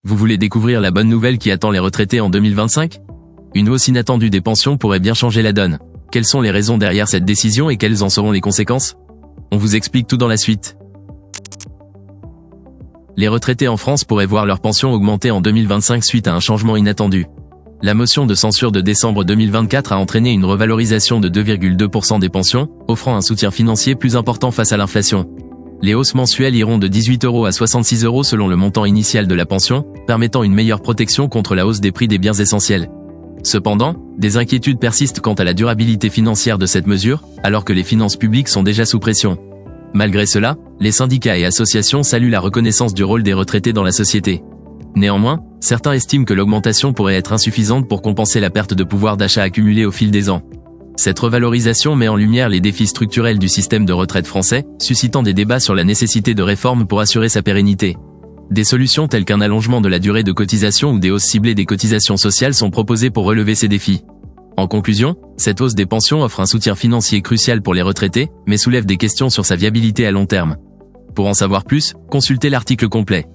Vous voulez découvrir la bonne nouvelle qui attend les retraités en 2025 ? Une hausse inattendue des pensions pourrait bien changer la donne. Quelles sont les raisons derrière cette décision et quelles en seront les conséquences ? On vous explique tout dans la suite. Les retraités en France pourraient voir leur pension augmenter en 2025 suite à un changement inattendu. La motion de censure de décembre 2024 a entraîné une revalorisation de 2,2% des pensions, offrant un soutien financier plus important face à l'inflation. Les hausses mensuelles iront de 18 € à 66 € selon le montant initial de la pension, permettant une meilleure protection contre la hausse des prix des biens essentiels. Cependant, des inquiétudes persistent quant à la durabilité financière de cette mesure, alors que les finances publiques sont déjà sous pression. Malgré cela, les syndicats et associations saluent la reconnaissance du rôle des retraités dans la société. Néanmoins, certains estiment que l'augmentation pourrait être insuffisante pour compenser la perte de pouvoir d'achat accumulée au fil des ans. Cette revalorisation met en lumière les défis structurels du système de retraite français, suscitant des débats sur la nécessité de réformes pour assurer sa pérennité. Des solutions telles qu'un allongement de la durée de cotisation ou des hausses ciblées des cotisations sociales sont proposées pour relever ces défis. En conclusion, cette hausse des pensions offre un soutien financier crucial pour les retraités, mais soulève des questions sur sa viabilité à long terme. Pour en savoir plus, consultez l'article complet.